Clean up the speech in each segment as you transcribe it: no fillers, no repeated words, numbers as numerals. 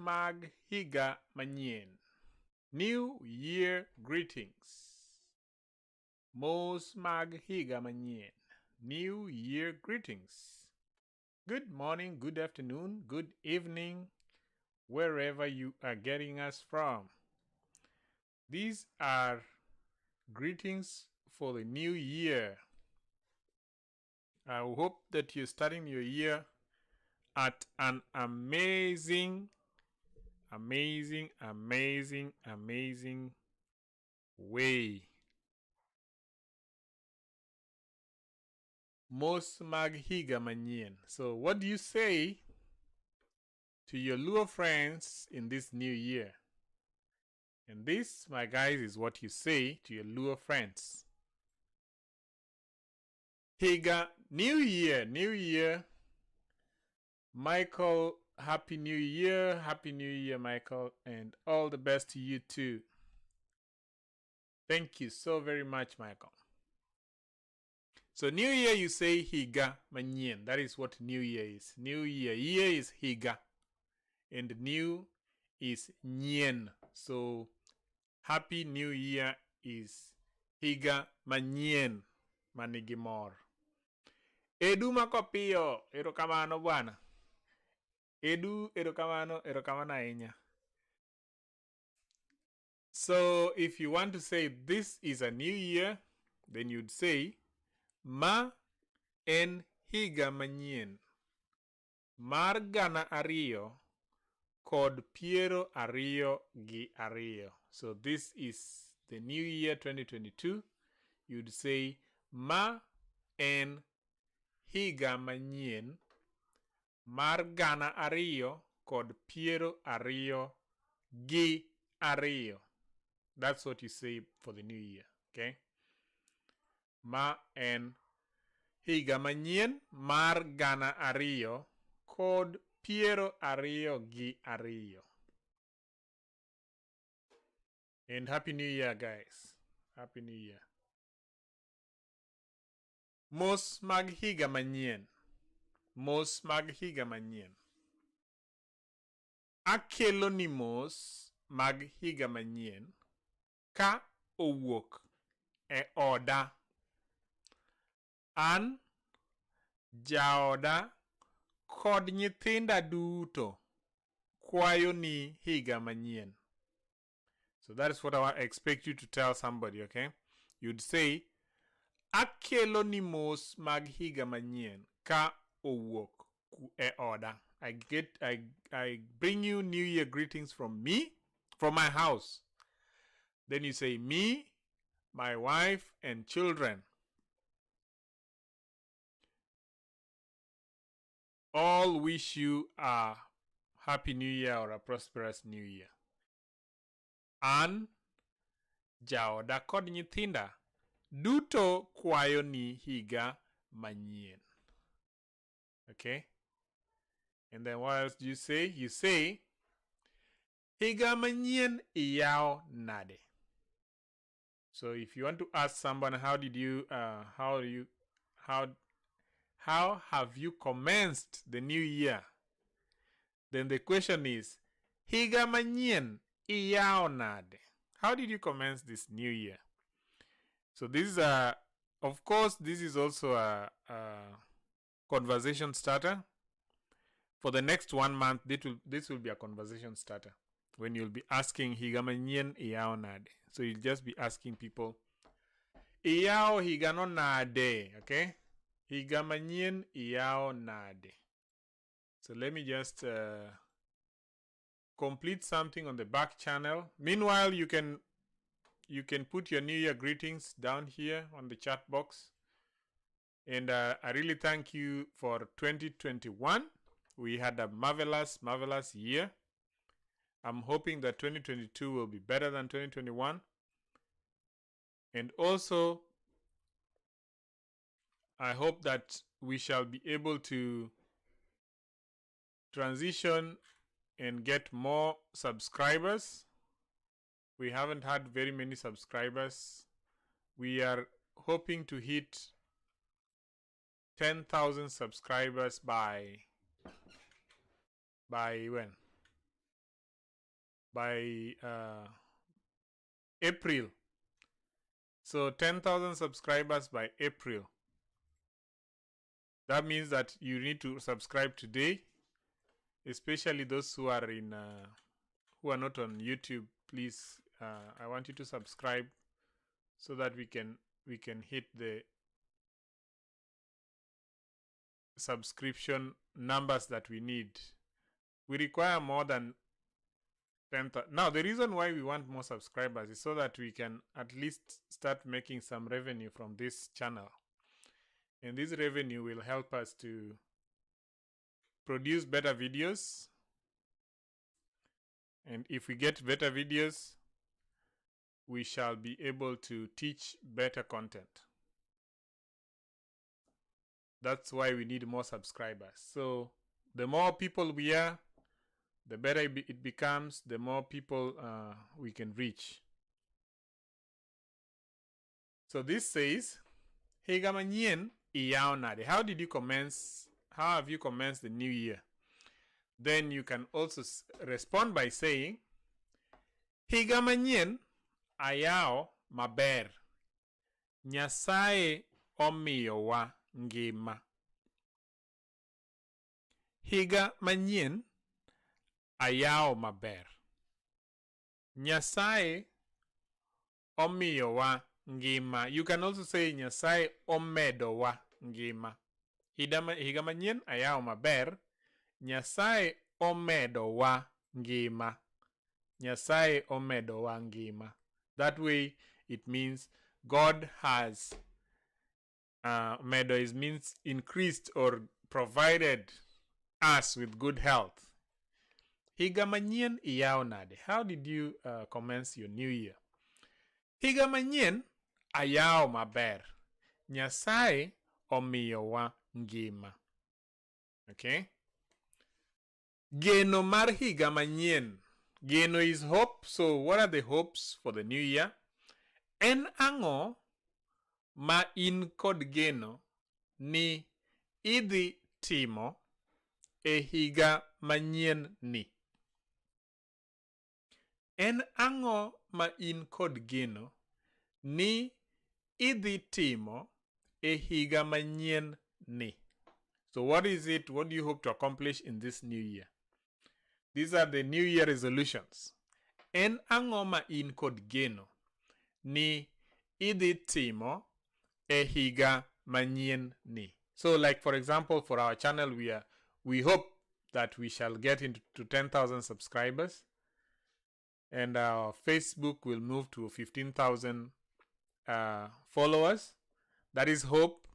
mag higa manyien. New Year greetings. Mos mag higa manyien. New Year greetings. Good morning, good afternoon, good evening, wherever you are getting us from. These are greetings for the new year. I hope that you're starting your year at an amazing way. Mos mag higa manyien. So what do you say to your Luo friends in this new year? And this, my guys, is what you say to your Luo friends. Higa, New Year. Michael, Happy New Year, Michael, and all the best to you too. Thank you so very much, Michael. So New Year, you say higa manyien. That is what New Year is. New Year, year is higa, and new is nyen. So Happy New Year is higa manyien, manigimor. Edu makopio, erokamano bwana. Edu, erokamano ahinya. So if you want to say this is a new year, then you'd say ma en higa manyien. Mar gana ariyo kod piero ariyo gi ariyo. So this is the new year 2022. You'd say ma en higa manyien. Mar gana ariyo kod piero ariyo gi ariyo. That's what you say for the new year, okay? Ma en higa manyien mar gana ariyo kod piero ariyo gi ariyo. And Happy New Year, guys. Happy New Year. Mos mag higa manyien. Mos mag higa manyien. Akelo ni mos mag higa manyien ka owuok e oda. An, jaoda, kod nyithinda duto kwayo ni higa manyien. So that is what I expect you to tell somebody, okay? You'd say, akelo ni mos mag higa manyien ka owuok e oda. I bring you New Year greetings from me, from my house. Then you say, me, my wife, and children all wish you a Happy New Year or a prosperous New Year. An, jaoda kod nyithinda duto kwayo ni higa manyien. Okay? And then what else do you say? You say, higa manyien iyao nade. So if you want to ask someone, how have you commenced the new year? Then the question is, higa manyien iyao nade. How did you commence this new year? So this is of course, this is also a conversation starter. For the next 1 month, this will be a conversation starter. When you'll be asking higa manyien iyao nade. So you'll just be asking people, iyao higa no nade, okay? Higa manyien iyao nade. So let me just complete something on the back channel. Meanwhile, you can put your New Year greetings down here on the chat box. And I really thank you for 2021. We had a marvelous year. I'm hoping that 2022 will be better than 2021. And also, I hope that we shall be able to transition and get more subscribers. We haven't had very many subscribers. We are hoping to hit 10,000 subscribers by when? by April. So 10,000 subscribers by April. That means that you need to subscribe today, especially those who are in who are not on YouTube. Please, I want you to subscribe so that we can hit the subscription numbers that we need. We require more than 10,000. Now, the reason why we want more subscribers is so that we can at least start making some revenue from this channel. And this revenue will help us to produce better videos. And if we get better videos, we shall be able to teach better content. That's why we need more subscribers. So the more people we are, the better it becomes, the more people we can reach. So this says, higa manyien iyao nade. How did you commence? How have you commenced the new year? Then you can also respond by saying, higa manyien ayao maber. Nyasaye omiyowa ngima. Higa manyien ayao maber. Nyasaye omiyowa ngima. You can also say Nyasaye omedowa ngima. Higa manyien ayao maber. Nyasaye omedowa ngima. Nyasaye omedowa ngima. That way it means God has medo means increased or provided us with good health. Higa manyien iyao nade. How did you commence your new year? Higa manyien ayao maber. Nyasaye omiyowa ngima. Okay? Geno mar higa manyien. Geno is hope. So what are the hopes for the new year? En ango ma in kod geno ni idhi timo e higa manyien ni. En ango ma in kod geno ni idhi timo e higa manyien ni. So what is it? What do you hope to accomplish in this new year? These are the new year resolutions. En ango ma in kod geno ni idhi timo e higa manyien ni. So like for example, for our channel, we hope that we shall get into 10,000 subscribers. And our Facebook will move to 15,000 followers. That is hope.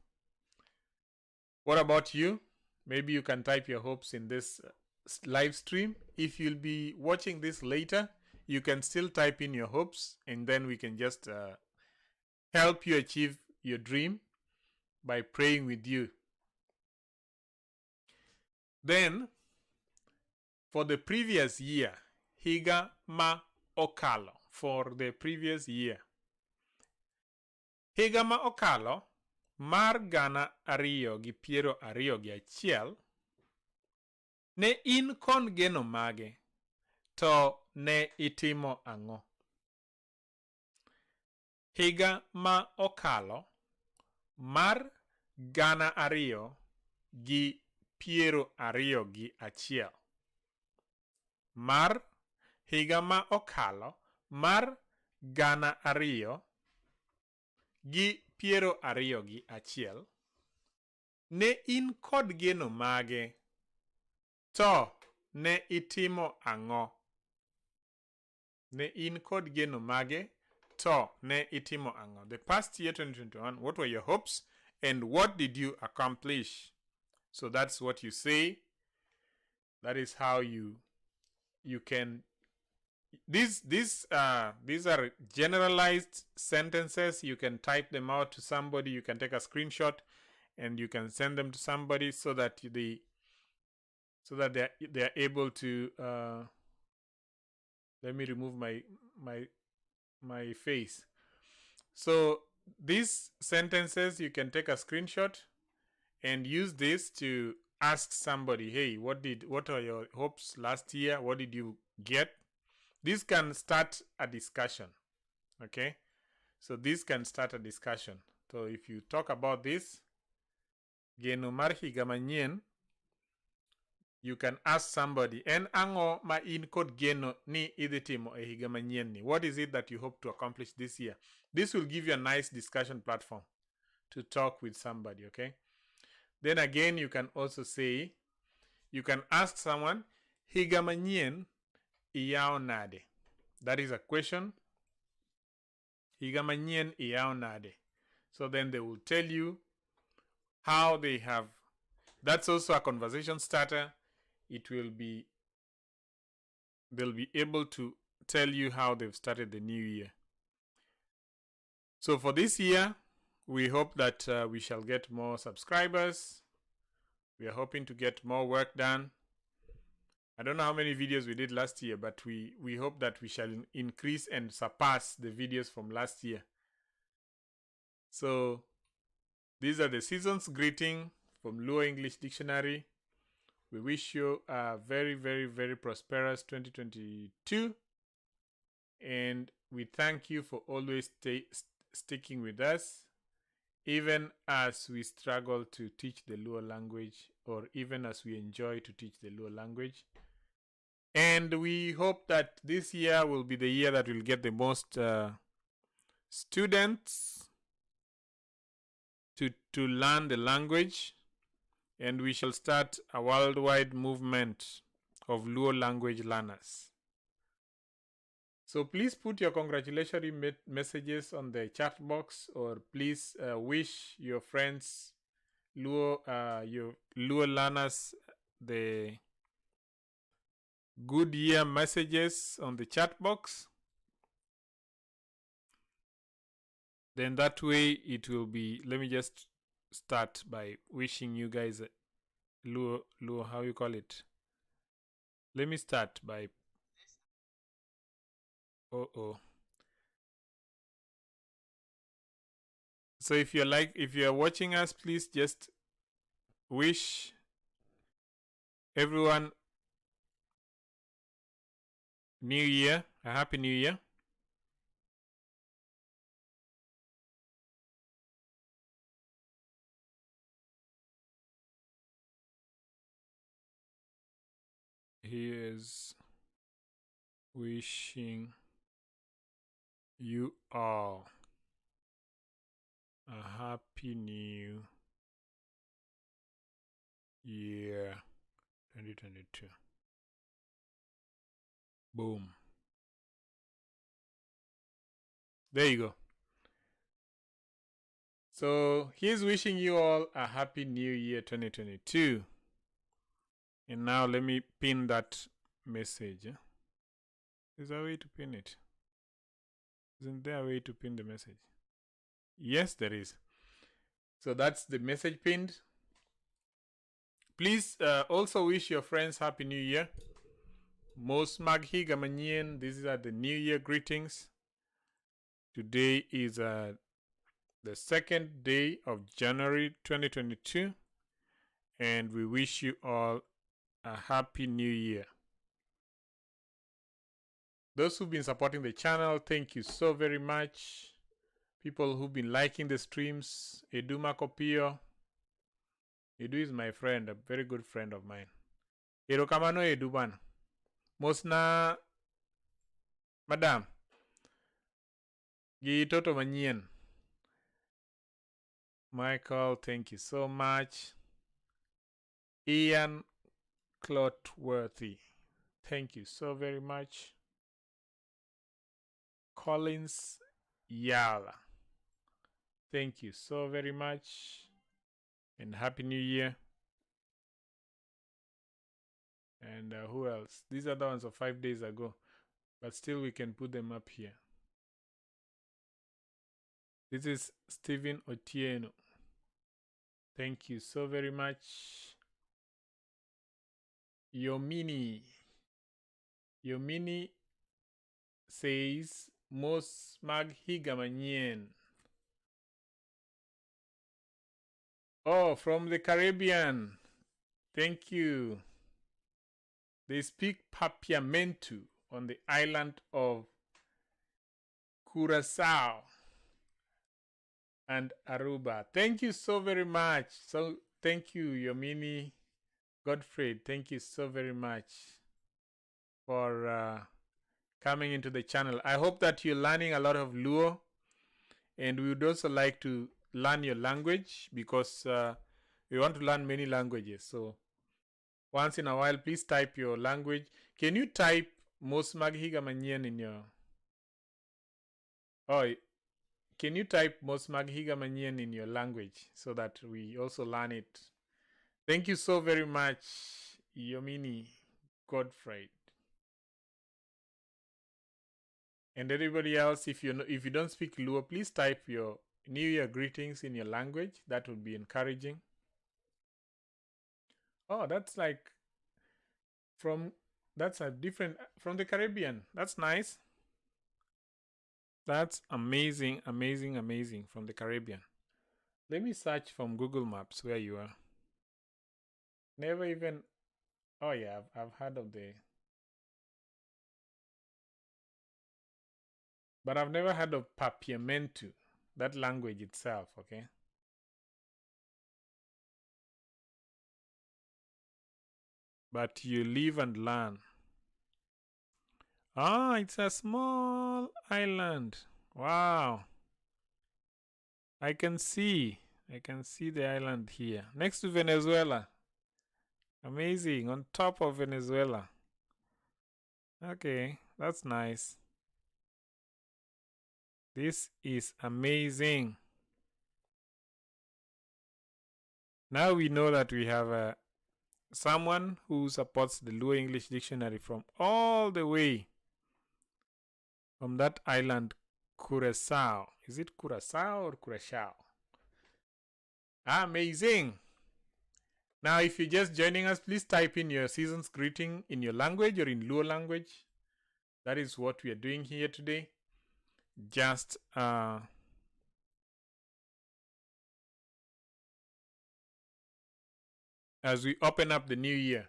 What about you? Maybe you can type your hopes in this live stream. If you'll be watching this later, you can still type in your hopes, and then we can just help you achieve your dream by praying with you. Then, for the previous year, higa ma okalo, for the previous year. Higa ma okalo, mar gana ariyo gi piero ariyo gi achiel, ne in kon geno mage, to ne itimo ango. Higa ma okalo, mar gana ariyo gi piero ariyo gi achiel. Mar higa ma okalo, mar gana ariyo gi piero ariyo gi achiel, ne in kod geno mage, to ne itimo ango. Ne in kod geno mage, to ne itimo ango. The past year 2021, what were your hopes and what did you accomplish? So that's what you say. That is how you can. These are generalized sentences. You can type them out to somebody. You can take a screenshot and you can send them to somebody so that they are able to. Let me remove my face. So these sentences, you can take a screenshot and use this to ask somebody, hey, what are your hopes last year? What did you get? This can start a discussion. Okay? So this can start a discussion. So if you talk about this, geno mar higa manyien, you can ask somebody, en ango ma in kod geno ni idhi timo e higa manyien ni? What is it that you hope to accomplish this year? This will give you a nice discussion platform to talk with somebody, okay? Then again, you can also say, you can ask someone, higa manyien iyao nade? That is a question. Higa manyien iyao nade? So then they will tell you how they have. That's also a conversation starter. It will be, they'll be able to tell you how they've started the new year. So for this year, we hope that we shall get more subscribers. We are hoping to get more work done. I don't know how many videos we did last year, but we hope that we shall increase and surpass the videos from last year. So these are the season's greeting from Luo English Dictionary. We wish you a very, very, very prosperous 2022. And we thank you for always sticking with us, even as we struggle to teach the Luo language, or even as we enjoy to teach the Luo language. And we hope that this year will be the year that will get the most students to learn the language. And we shall start a worldwide movement of Luo language learners. So please put your congratulatory messages on the chat box, or please wish your friends, your Luo learners, the good year messages on the chat box. Then that way it will be, let me just start by wishing you guys Luo, how you call it? Let me start by, So if you're watching us, please just wish everyone New Year, a Happy New Year. Here's wishing you all a Happy New Year 2022. Boom. There you go. So he's wishing you all a Happy New Year 2022. And now let me pin that message. Is there a way to pin it? Isn't there a way to pin the message? Yes, there is. So that's the message pinned. Please also wish your friends Happy New Year. Most mag higa manyien. These are the New Year greetings. Today is the second day of January 2022. And we wish you all a Happy New Year. Those who've been supporting the channel, thank you so very much. People who've been liking the streams, Edu Makopio. Edu is my friend, a very good friend of mine. Erokamano Edu bana. Mosna Madam. Gi toto manyien. Michael, thank you so much. Ian Clotworthy, thank you so very much. Collins Yala, thank you so very much. And Happy New Year. And who else? These are the ones of 5 days ago, but still we can put them up here. This is Stephen Otieno. Thank you so very much. Yomini says, Mos mag higa manyien. Oh, from the Caribbean. Thank you. They speak Papiamentu. on the island of Curacao and Aruba. Thank you so very much. So thank you, Yomini Godfrey. Thank you so very much for coming into the channel. I hope that you're learning a lot of Luo, and we would also like to learn your language because we want to learn many languages. So once in a while, please type your language. Can you type Mos mag higa manyien in your... Oh, can you type Mos mag higa manyien in your language so that we also learn it? Thank you so very much, Yomini Godfrey. And everybody else, if you don't speak Luo, please type your New Year greetings in your language. That would be encouraging. Oh, that's like that's a different from the Caribbean. That's nice. That's amazing, amazing, amazing from the Caribbean. Let me search from Google Maps where you are. Never even... Oh yeah, I've heard of the... But I've never heard of Papiamentu, that language itself, okay? But you live and learn. Ah, it's a small island. Wow. I can see the island here. Next to Venezuela. Amazing. On top of Venezuela. Okay, that's nice. This is amazing. Now we know that we have someone who supports the Luo English Dictionary from all the way from that island, Curacao. Is it Curacao or Curacao? Amazing. Now, if you're just joining us, please type in your season's greeting in your language or in Luo language. That is what we are doing here today. Just as we open up the new year.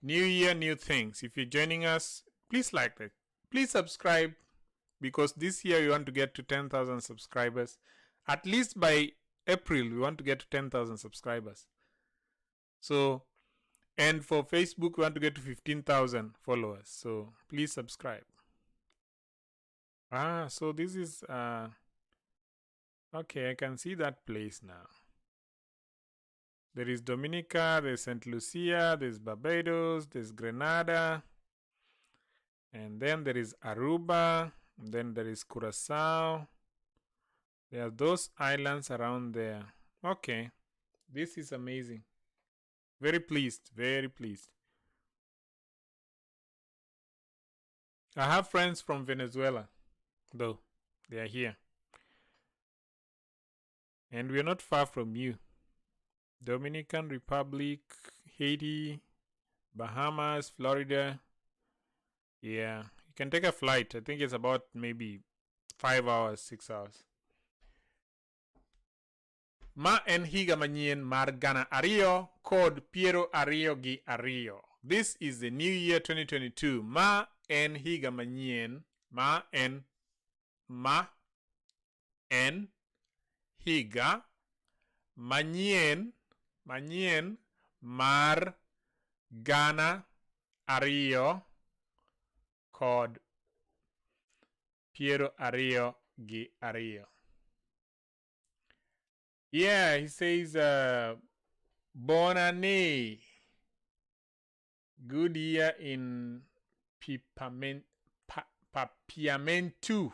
New year, new things. If you're joining us, please like it. Please subscribe, because this year we want to get to 10,000 subscribers. At least by April, we want to get to 10,000 subscribers. So, and for Facebook, we want to get to 15,000 followers. So please subscribe. So this is, okay, I can see that place now. There is Dominica, there's St. Lucia, there's Barbados, there's Grenada, and then there is Aruba, and then there is Curacao. There are those islands around there. Okay, this is amazing. Very pleased, very pleased. I have friends from Venezuela, though. They are here. And we're not far from you. Dominican Republic, Haiti, Bahamas, Florida. Yeah, you can take a flight. I think it's about maybe 5 hours, 6 hours. Ma en higa manyien mar gana ariyo kod piero ariyo gi ariyo. This is the new year 2022. Ma en higa manyien. Ma en higa manyien mar gana ariyo kod piero ariyo gi ariyo. Yeah, he says, bon année. Good year in Papiamentu.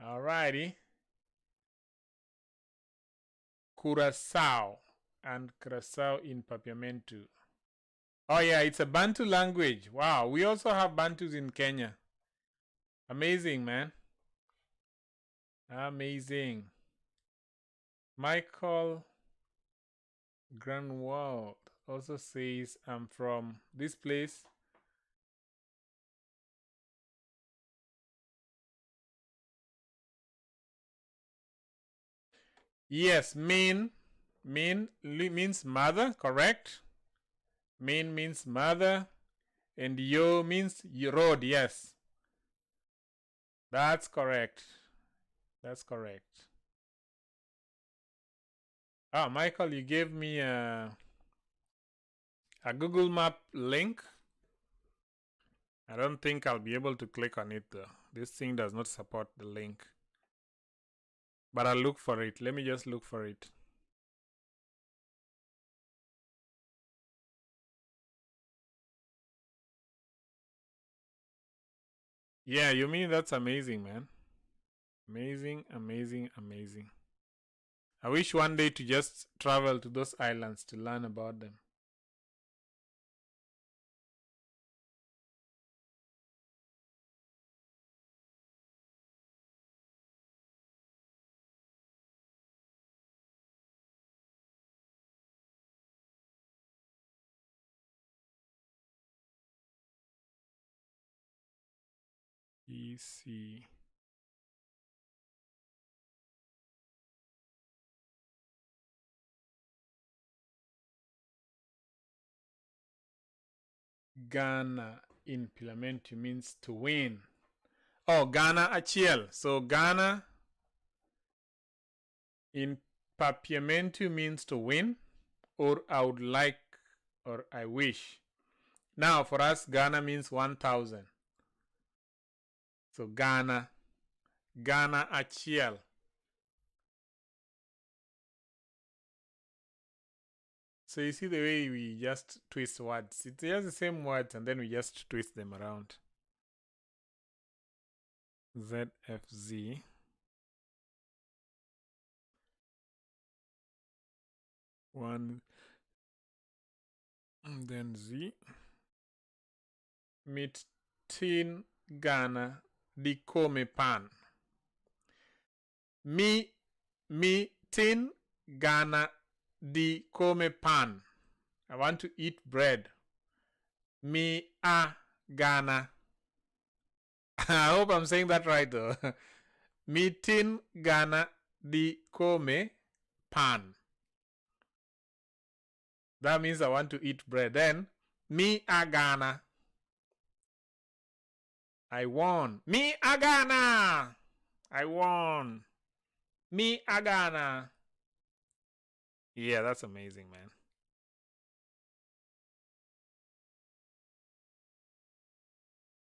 Alrighty. Curacao and Curacao in Papiamentu. Oh yeah, it's a Bantu language. Wow, we also have Bantus in Kenya. Amazing, man. Amazing. Michael Granwald also says, I'm from this place. Yes, means mother, correct? Mean means mother, And yo means road, yes. That's correct. That's correct. Ah, Michael, you gave me a Google Map link. I don't think I'll be able to click on it though. This thing does not support the link. But I'll look for it. Let me just look for it. Yeah, you mean that's amazing, man. Amazing, amazing, amazing. I wish one day to just travel to those islands to learn about them. EC. Ghana in Pilamentu means to win. Oh, Ghana achiel. So Ghana in Papiamentu means to win, or I would like, or I wish. Now for us, Ghana means 1,000. So Ghana achiel. So you see the way we just twist words. It's just the same words and then we just twist them around. ZFZ. One. And then Z. Mit tin Ghana di come pan. Mi tin Ghana di come pan. I want to eat bread. Mi a Ghana. I hope I'm saying that right though. Mi tin Ghana di come pan. That means I want to eat bread. Then mi a Ghana. I won. Mi a Ghana. I won. Mi a Ghana. Yeah, that's amazing, man.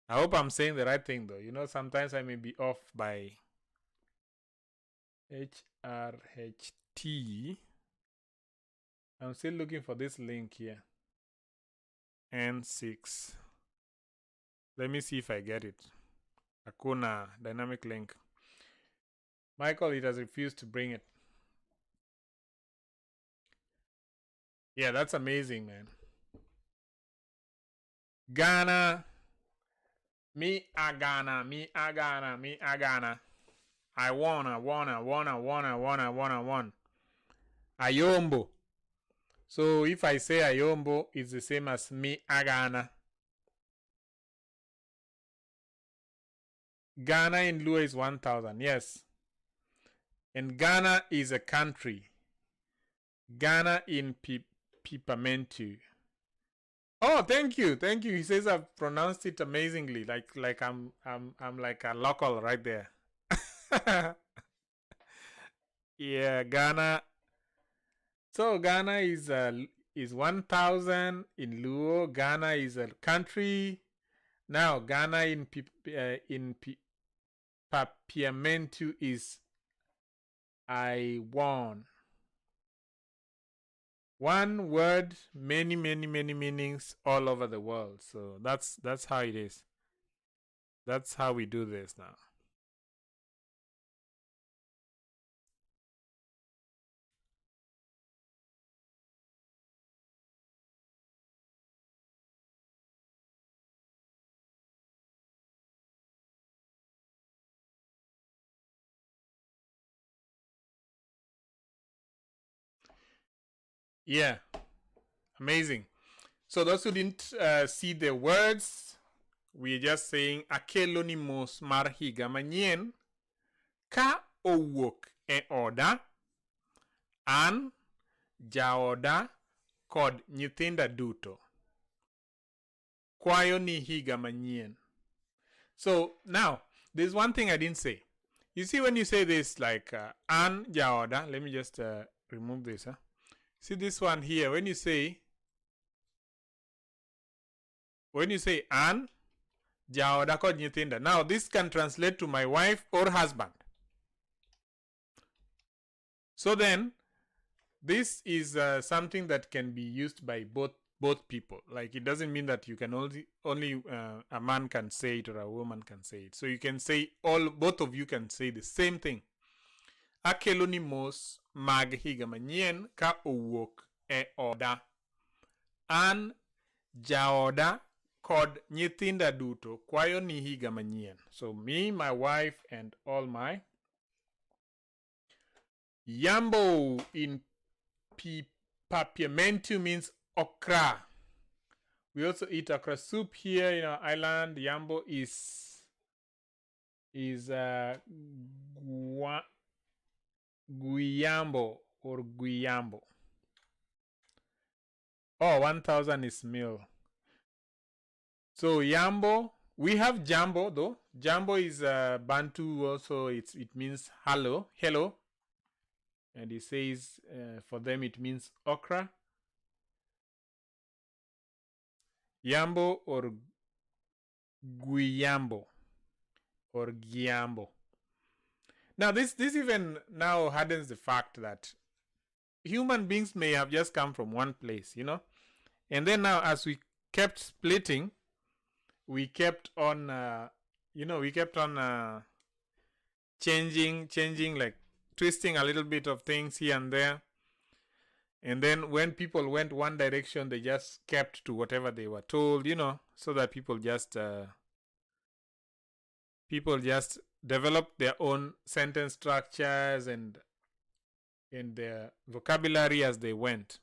I hope I'm saying the right thing, though. You know, sometimes I may be off by HRHT. I'm still looking for this link here. N6. Let me see if I get it. Hakuna dynamic link. Michael, it has refused to bring it. Yeah, that's amazing, man. Ghana. Me a Ghana. Me a Ghana. Me a Ghana. I won. Ayombo. So if I say Ayombo, it's the same as me a Ghana. Ghana in Lua is 1,000. Yes. And Ghana is a country. Ghana in Pipamentu. Oh, thank you. Thank you. He says I've pronounced it amazingly. Like I'm like a local right there. Yeah, Ghana. So Ghana is 1,000 in Luo. Ghana is a country. Now Ghana in Papiamentu is I won. One word, many meanings all over the world. So that's how it is. That's how we do this now. Yeah, amazing. So those who didn't see the words, we're just saying akelonimos mar higa manyien ka owuok e oda an jaoda kod nyithinda duto. kwayo ni higa manyien. So now, there's one thing I didn't say. You see, when you say this, like an jaoda, let me just remove this. See this one here. When you say an jaoda kod nyithinda. Now, this can translate to my wife or husband. So then, this is something that can be used by both people. Like, it doesn't mean that you can only a man can say it or a woman can say it. So you can say both of you can say the same thing. Akelo ni mos mag higa manyien ka owuok e oda. An jaoda kod nyithinda duto kwayo ni higa manyien. So me, my wife, and all my yambo in papiamentu means okra. We also eat okra soup here in our island. Yambo is guiyambo or guiyambo. Oh, 1000 is meal. So yambo, we have jambo though. Jambo is Bantu also. It means hello. And he says for them it means okra. Yambo or guiyambo or giambo. Now this even now hardens the fact that human beings may have just come from one place, you know. And then now as we kept splitting, we kept on changing, like twisting a little bit of things here and there. And then when people went one direction, they just kept to whatever they were told, you know, so that people just developed their own sentence structures and their vocabulary as they went.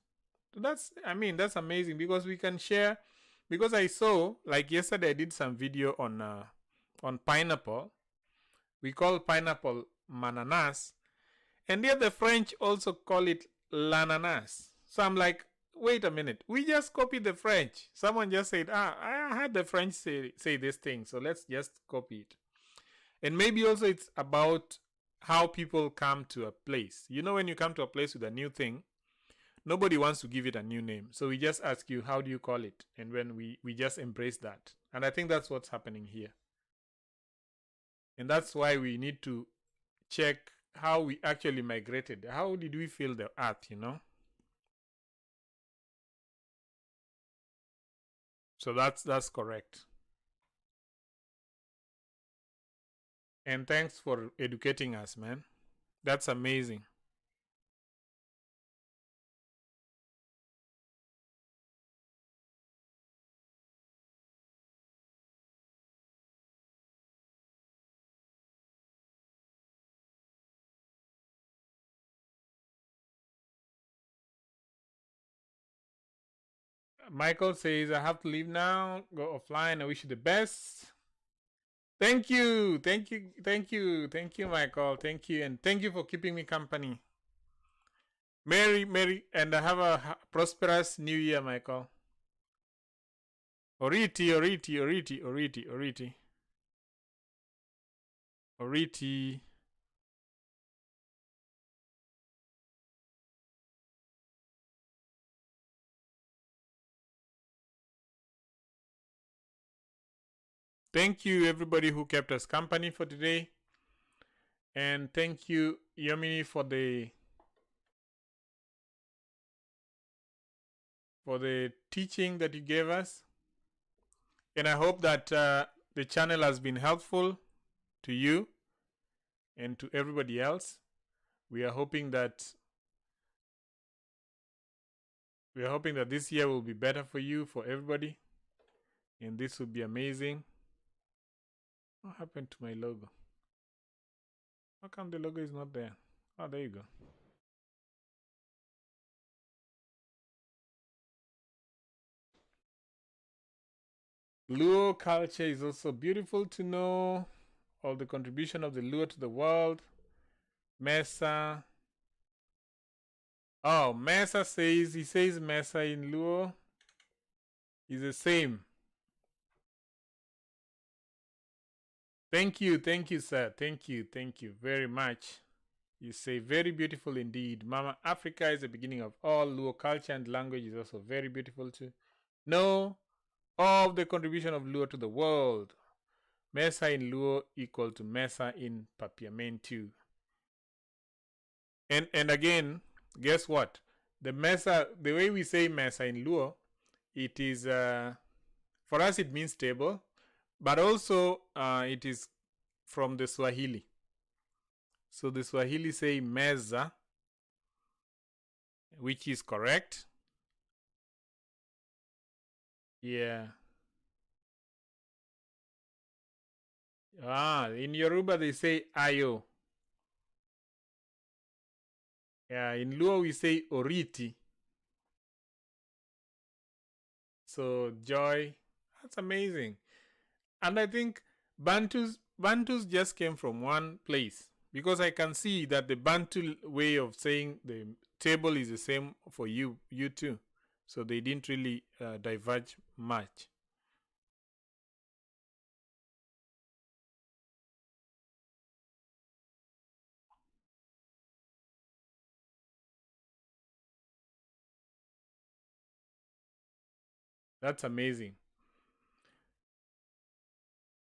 So that's amazing because we can share. Because I saw, like yesterday, I did some video on pineapple. We call pineapple mananas, and yet the French also call it l'ananas. So I'm like, wait a minute, we just copied the French. Someone just said, I heard the French say this thing, so let's just copy it. And maybe also it's about how people come to a place. You know, when you come to a place with a new thing, nobody wants to give it a new name. So we just ask you, how do you call it? And when we just embrace that. And I think that's what's happening here. And that's why we need to check how we actually migrated. How did we feel the earth, you know? So that's correct. And thanks for educating us, man. That's amazing. Michael says, I have to leave now. Go offline. I wish you the best. Thank you, Michael. Thank you, and thank you for keeping me company. Merry, and have a prosperous new year, Michael. Oriti. Thank you, everybody who kept us company for today. And thank you, Yomini, for the teaching that you gave us. And I hope that the channel has been helpful to you and to everybody else. We are hoping that this year will be better for you, for everybody. And this will be amazing. What happened to my logo? How come the logo is not there? Oh, there you go. Luo culture is also beautiful to know. All the contribution of the Luo to the world. Mesa. Oh, Mesa says, he says Mesa in Luo is the same. Thank you, sir. Thank you very much. You say very beautiful indeed. Mama Africa is the beginning of all. Luo culture and language is also very beautiful too. Know of the contribution of Luo to the world. Mesa in Luo equal to Mesa in Papiamentu. And again, guess what? The Mesa, the way we say Mesa in Luo, it is, for us it means table, but also it is from the Swahili. So the Swahili say meza, which is correct. Yeah. In Yoruba they say ayo. Yeah, in Luo we say oriti. So joy, that's amazing. And I think Bantus just came from one place, because I can see that the Bantu way of saying the table is the same for you too. So they didn't really diverge much. That's amazing.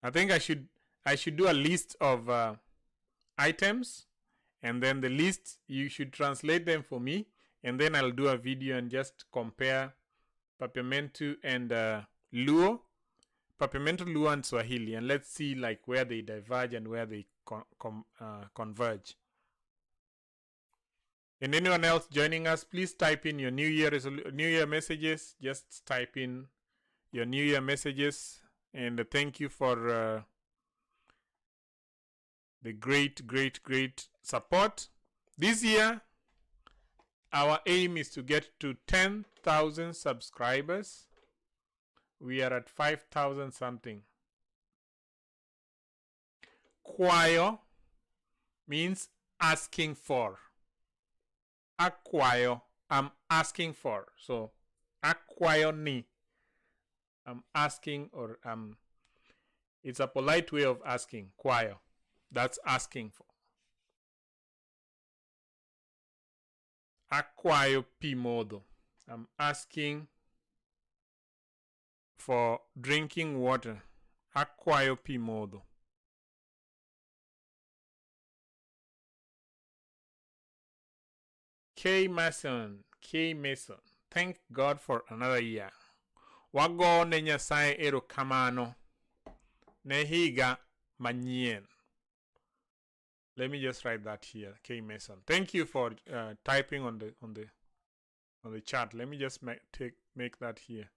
I think I should do a list of items, and then the list you should translate them for me, and then I'll do a video and just compare Papiamentu and Luo, Papiamentu, Luo, and Swahili, and let's see like where they diverge and where they converge. And anyone else joining us, please type in your New Year messages. Just type in your New Year messages, and thank you for the great support. This year, our aim is to get to 10,000 subscribers. We are at 5,000 something. Kwayo means asking for. Akwayo, I'm asking for. So, akwayo ni, I'm asking, or it's a polite way of asking. Kwayo, that's asking for. Akwayo pimodo, I'm asking for drinking water. Akwayo pimodo. K Mason, thank God for another year. Wago ne Nyasaye erokamano ne higa manyien. Let me just write that here, K Mason. Thank you for typing on the chat. Let me just make that here.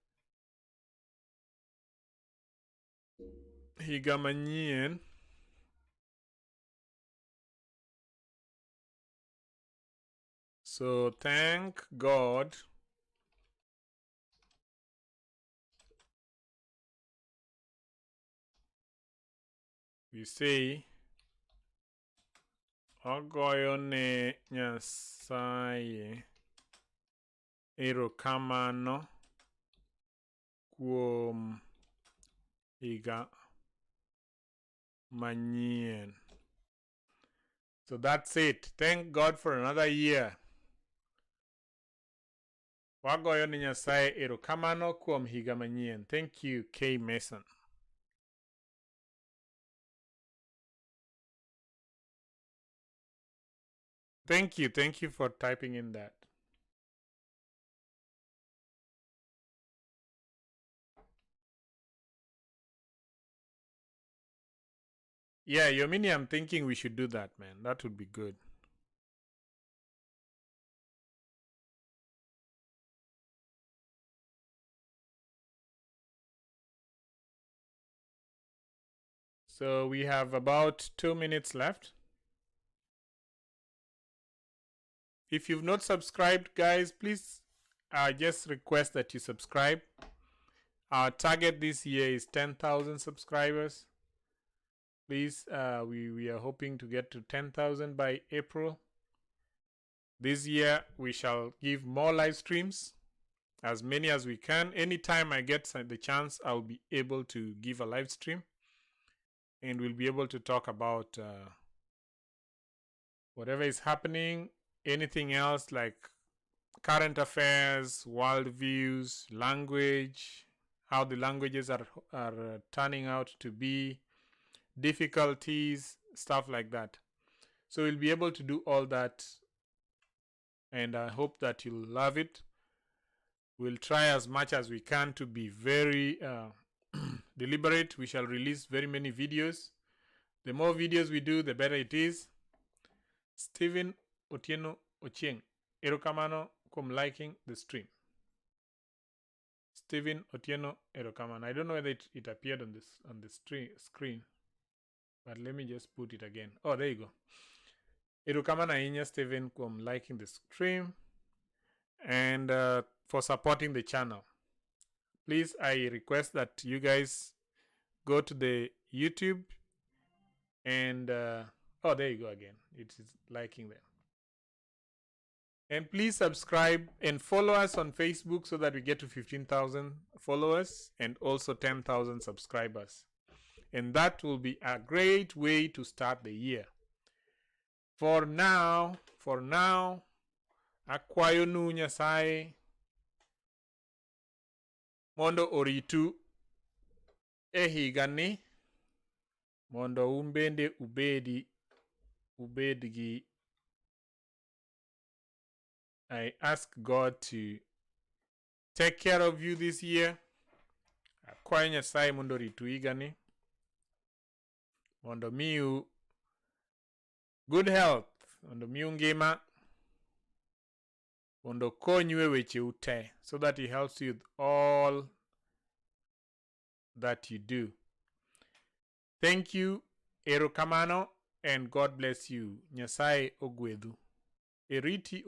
Higa manyien. So thank God we say ogoyo ne Nyasaye erokamano kuom higa manyien. So that's it. Thank God for another year. Wagoyo ne Nyasaye erokamano kuom higa manyien. Thank you, K Mason. Thank you for typing in that. Yeah, Yomini, I'm thinking we should do that, man. That would be good. So we have about 2 minutes left. If you've not subscribed, guys, please just request that you subscribe. Our target this year is 10,000 subscribers. Please, we are hoping to get to 10,000 by April. This year, we shall give more live streams, as many as we can. Anytime I get the chance, I'll be able to give a live stream. and we'll be able to talk about whatever is happening, anything else like current affairs, world views, language, how the languages are turning out to be, difficulties, stuff like that. So we'll be able to do all that, and I hope that you'll love it. We'll try as much as we can to be very deliberate. We shall release very many videos. The more videos we do, the better it is. Stephen Otieno Ochieng, erokamano kuom liking the stream. Stephen Otieno erokamano. I don't know whether it appeared on the screen, but let me just put it again. Oh, there you go. Erokamano ahinya Stephen kuom liking the stream and for supporting the channel. Please, I request that you guys go to the YouTube and oh, there you go again. It is liking them. And please subscribe and follow us on Facebook so that we get to 15,000 followers and also 10,000 subscribers. And that will be a great way to start the year. For now, akwayo nu Nyasaye mondo oritu e higa ni, mondo un bende ubedgi. I ask God to take care of you this year. Akwayo Nyasaye mondo oritu higa ni, mondo miu good health, mondo miu ngima, mondo konyu e weche ute, so that He helps you with all that you do. Thank you, erokamano, and God bless you. Nyasaye ogwedhu. Oriti.